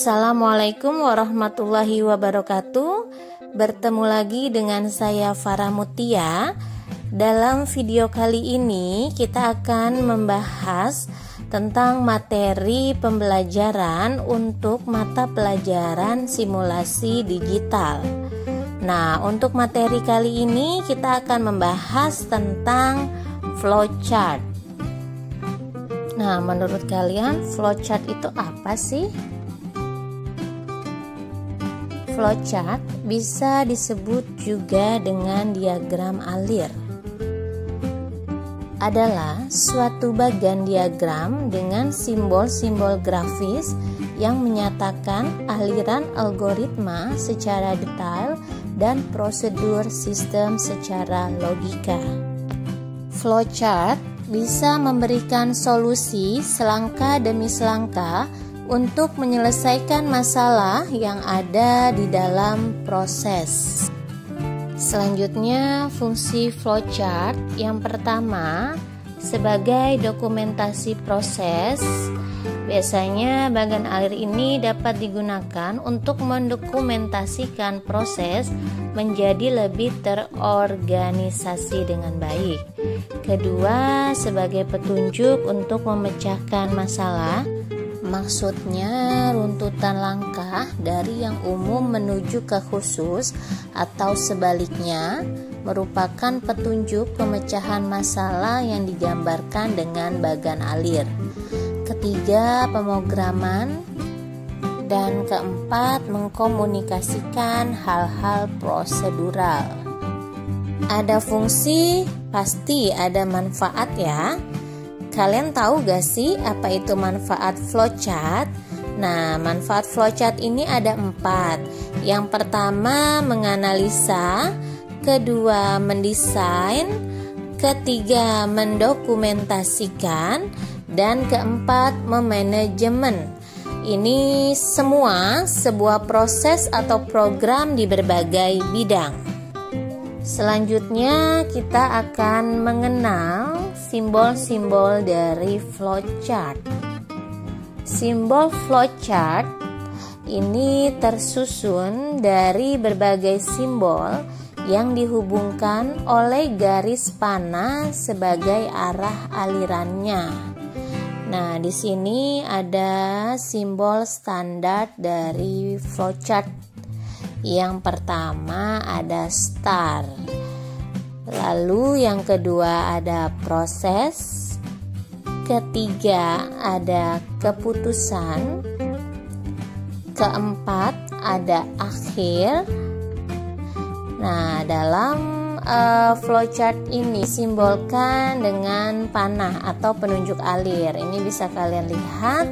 Assalamualaikum warahmatullahi wabarakatuh. Bertemu lagi dengan saya Farah Mutia. Dalam video kali ini kita akan membahas tentang materi pembelajaran untuk mata pelajaran simulasi digital. Nah, untuk materi kali ini kita akan membahas tentang flowchart. Nah, menurut kalian flowchart itu apa sih? Flowchart bisa disebut juga dengan diagram alir. Adalah suatu bagan diagram dengan simbol-simbol grafis yang menyatakan aliran algoritma secara detail dan prosedur sistem secara logika. Flowchart bisa memberikan solusi selangkah demi selangkah untuk menyelesaikan masalah yang ada di dalam proses. Selanjutnya, fungsi flowchart yang pertama sebagai dokumentasi proses. Biasanya bagan alir ini dapat digunakan untuk mendokumentasikan proses menjadi lebih terorganisasi dengan baik. Kedua, sebagai petunjuk untuk memecahkan masalah. Maksudnya runtutan langkah dari yang umum menuju ke khusus atau sebaliknya merupakan petunjuk pemecahan masalah yang digambarkan dengan bagan alir. Ketiga, pemrograman. Dan keempat, mengkomunikasikan hal-hal prosedural. Ada fungsi, pasti ada manfaat ya. Kalian tahu gak sih apa itu manfaat flowchart? Nah, manfaat flowchart ini ada 4. Yang pertama, menganalisa. Kedua, mendesain. Ketiga, mendokumentasikan. Dan keempat, memanajemen. Ini semua sebuah proses atau program di berbagai bidang. Selanjutnya kita akan mengenal simbol-simbol dari flowchart. Simbol flowchart ini tersusun dari berbagai simbol yang dihubungkan oleh garis panah sebagai arah alirannya. Nah, di sini ada simbol standar dari flowchart. Yang pertama ada star. Lalu yang kedua ada proses. Ketiga ada keputusan. Keempat ada akhir. Nah, dalam flowchart ini simbolkan dengan panah atau penunjuk alir. Ini bisa kalian lihat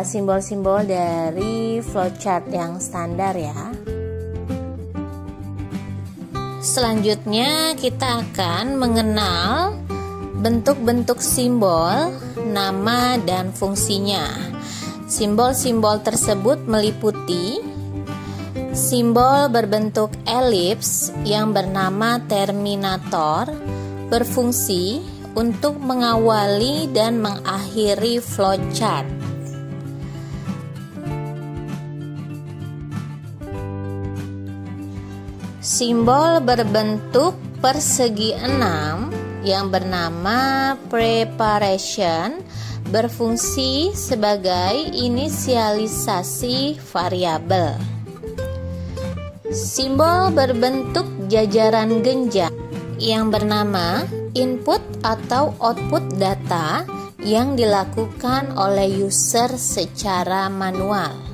simbol-simbol dari flowchart yang standar ya. Selanjutnya kita akan mengenal bentuk-bentuk simbol, nama dan fungsinya. Simbol-simbol tersebut meliputi simbol berbentuk elips yang bernama terminator, berfungsi untuk mengawali dan mengakhiri flowchart. Simbol berbentuk persegi 6 yang bernama preparation berfungsi sebagai inisialisasi variabel. Simbol berbentuk jajaran genjang yang bernama input atau output data yang dilakukan oleh user secara manual.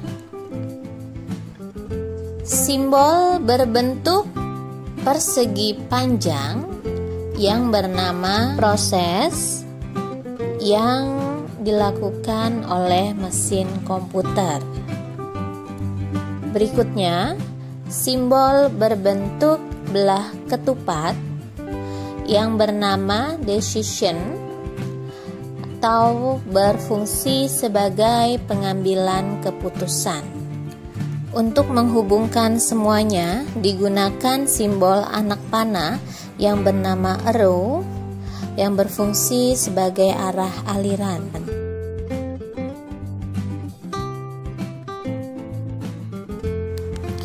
Simbol berbentuk persegi panjang yang bernama proses yang dilakukan oleh mesin komputer. Berikutnya, simbol berbentuk belah ketupat yang bernama decision atau berfungsi sebagai pengambilan keputusan. Untuk menghubungkan semuanya digunakan simbol anak panah yang bernama arrow yang berfungsi sebagai arah aliran.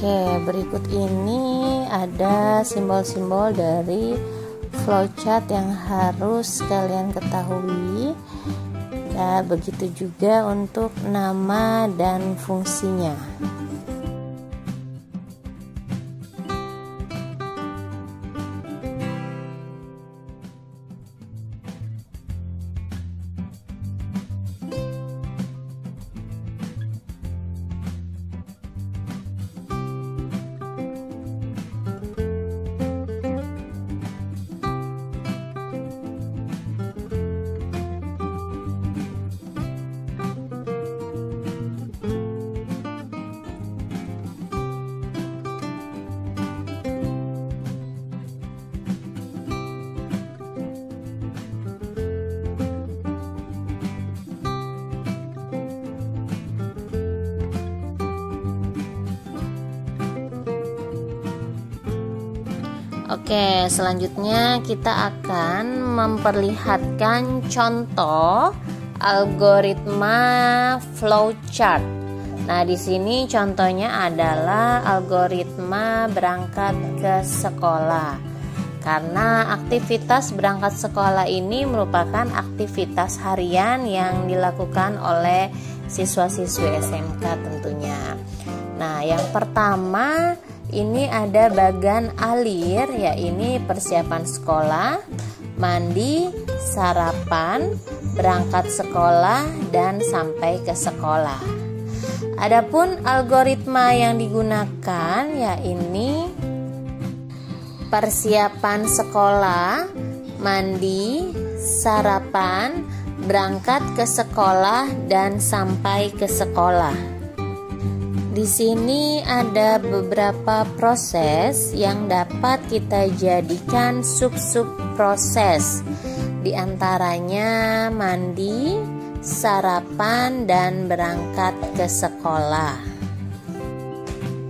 Oke, berikut ini ada simbol-simbol dari flowchart yang harus kalian ketahui. Ya, begitu juga untuk nama dan fungsinya. Oke, selanjutnya kita akan memperlihatkan contoh algoritma flowchart. Nah, di sini contohnya adalah algoritma berangkat ke sekolah. Karena aktivitas berangkat sekolah ini merupakan aktivitas harian yang dilakukan oleh siswa-siswi SMK tentunya. Nah, yang pertama ini ada bagan alir, ya ini persiapan sekolah, mandi, sarapan, berangkat sekolah, dan sampai ke sekolah. Adapun algoritma yang digunakan, ya ini persiapan sekolah, mandi, sarapan, berangkat ke sekolah, dan sampai ke sekolah. Di sini ada beberapa proses yang dapat kita jadikan sub-sub proses. Di antaranya mandi, sarapan, dan berangkat ke sekolah.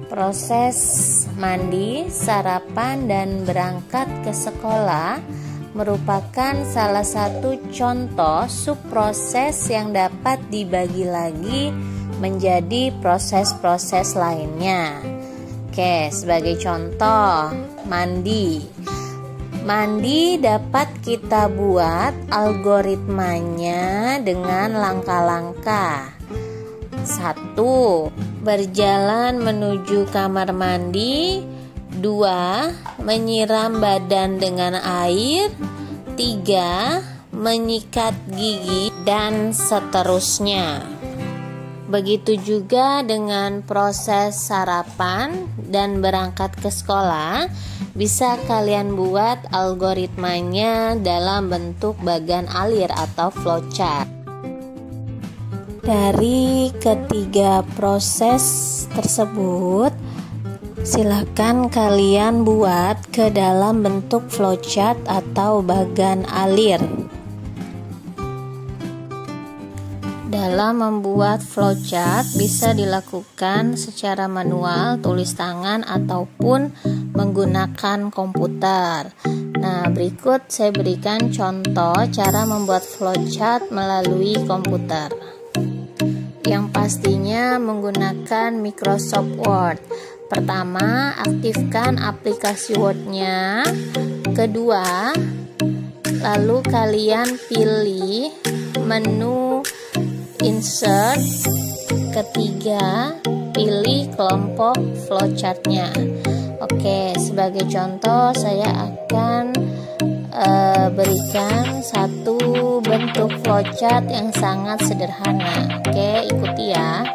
Proses mandi, sarapan, dan berangkat ke sekolah merupakan salah satu contoh subproses yang dapat dibagi lagi menjadi proses-proses lainnya. Oke, sebagai contoh, mandi. Mandi dapat kita buat algoritmanya dengan langkah-langkah. 1. Berjalan menuju kamar mandi. 2. Menyiram badan dengan air. 3. Menyikat gigi, dan seterusnya. Begitu juga dengan proses sarapan dan berangkat ke sekolah, bisa kalian buat algoritmanya dalam bentuk bagan alir atau flowchart. Dari ketiga proses tersebut, silakan kalian buat ke dalam bentuk flowchart atau bagan alir. Dalam membuat flowchart bisa dilakukan secara manual, tulis tangan, ataupun menggunakan komputer. Nah, berikut saya berikan contoh cara membuat flowchart melalui komputer. Yang pastinya menggunakan Microsoft Word. Pertama, aktifkan aplikasi Word-nya. Kedua, lalu kalian pilih menu Insert. Ketiga, pilih kelompok flowchart-nya. Oke, sebagai contoh saya akan berikan satu bentuk flowchart yang sangat sederhana. Oke, ikuti ya.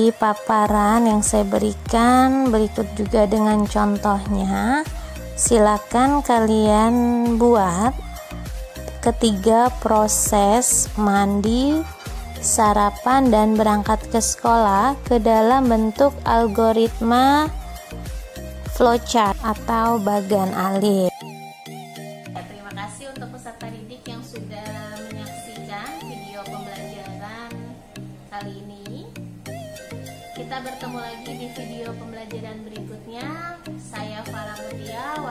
dari paparan yang saya berikan, berikut juga dengan contohnya. Silakan kalian buat ketiga proses mandi, sarapan, dan berangkat ke sekolah ke dalam bentuk algoritma flowchart atau bagan alif. Terima kasih untuk peserta didik yang sudah menyaksikan video pembelajaran kali ini. Kita bertemu lagi di video pembelajaran berikutnya. Saya Farah Mutia.